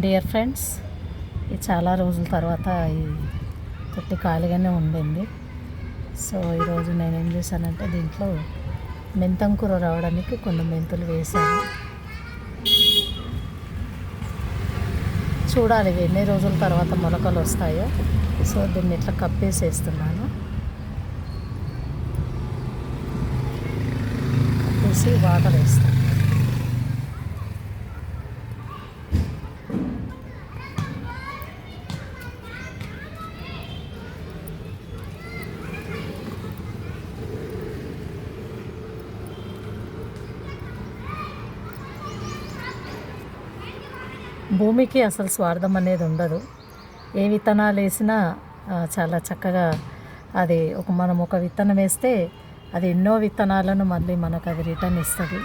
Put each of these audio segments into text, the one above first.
Dear friends, ఈ చాలా రోజుల తర్వాత ఈ తొట్టి ఖాళీగానే ఉండింది. సో ఈరోజు నేనేం చేశానంటే దీంట్లో మెంతం కూర రావడానికి కొన్ని మెంతులు వేసాను. చూడాలి ఎన్ని రోజుల తర్వాత మొలకలు వస్తాయో. సో దీన్ని ఇట్లా కప్పేసేస్తున్నాను. కప్పేసి వాటర్ వేస్తాను. భూమికి అసలు స్వార్థం అనేది ఉండదు. ఏ విత్తనాలు వేసినా చాలా చక్కగా అది మనం ఒక విత్తనం వేస్తే అది ఎన్నో విత్తనాలను మళ్ళీ మనకు అది రిటర్న్ ఇస్తుంది.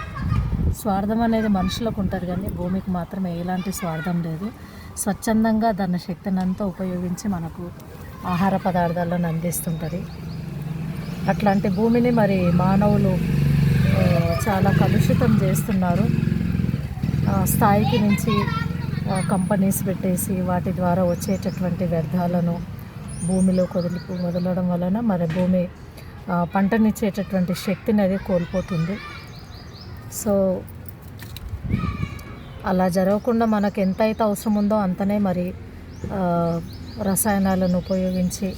స్వార్థం అనేది మనుషులకు ఉంటుంది, కానీ భూమికి మాత్రం ఎలాంటి స్వార్థం లేదు. స్వచ్ఛందంగా దాని శక్తిని అంతా ఉపయోగించి మనకు ఆహార పదార్థాలను అందిస్తుంటుంది. అట్లాంటి భూమిని మరి మానవులు చాలా కలుషితం చేస్తున్నారు. స్థాయికి నుంచి కంపెనీస్ పెట్టేసి వాటి ద్వారా వచ్చేటటువంటి వ్యర్థాలను భూమిలో వదలడం వలన మరి భూమి పంటనిచ్చేటటువంటి శక్తిని అది కోల్పోతుంది. సో అలా జరగకుండా మనకు ఎంత అయితే అవసరం ఉందో అంతనే మరి రసాయనాలను ఉపయోగించి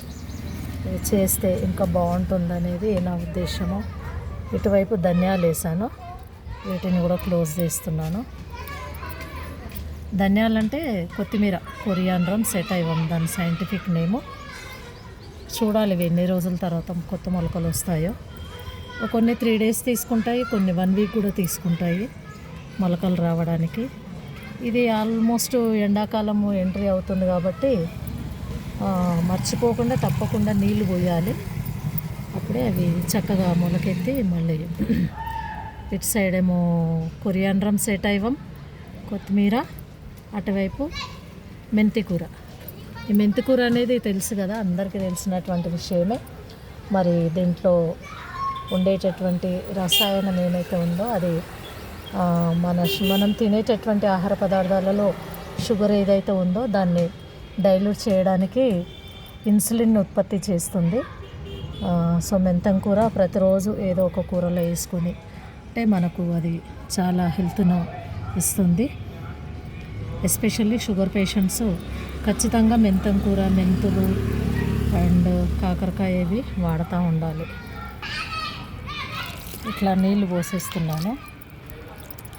చేస్తే ఇంకా బాగుంటుందనేది నా ఉద్దేశము. ఇటువైపు ధనియాలు వేసాను, వీటిని కూడా క్లోజ్ చేస్తున్నాను. ధనియాలు అంటే కొత్తిమీర, కొరియాండ్రమ్ సెటైవం దాని సైంటిఫిక్ నేము. చూడాలి ఎన్ని రోజుల తర్వాత కొత్త మొలకలు వస్తాయో. కొన్ని 3 days తీసుకుంటాయి, కొన్ని 1 week కూడా తీసుకుంటాయి మొలకలు రావడానికి. ఇది ఆల్మోస్ట్ ఎండాకాలము ఎంట్రీ అవుతుంది కాబట్టి మర్చిపోకుండా తప్పకుండా నీళ్లు పోయాలి. అప్పుడే అవి చక్కగా మొలకెత్తి మళ్ళీ ఇటు సైడ్ ఏమో కొరియాండ్రమ్ సెటైవం కొత్తిమీర, అటువైపు మెంతికూర. ఈ మెంతికూర అనేది తెలుసు కదా, అందరికీ తెలిసినటువంటి విషయమే. మరి దీంట్లో ఉండేటటువంటి రసాయనం ఏమైతే ఉందో అది మనం తినేటటువంటి ఆహార పదార్థాలలో షుగర్ ఏదైతే ఉందో దాన్ని డైల్యూట్ చేయడానికి ఇన్సులిన్ ఉత్పత్తి చేస్తుంది. సో మెంతం కూర ప్రతిరోజు ఏదో ఒక కూరలో వేసుకుని అంటే మనకు అది చాలా హెల్త్ను ఇస్తుంది. ఎస్పెషల్లీ షుగర్ పేషెంట్స్ ఖచ్చితంగా మెంతం కూర, మెంతులు అండ్ కాకరకాయ ఇవి వాడుతూ ఉండాలి. ఇట్లా నీళ్ళు పోసేస్తున్నాను,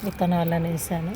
విత్తనాలను వేసాను.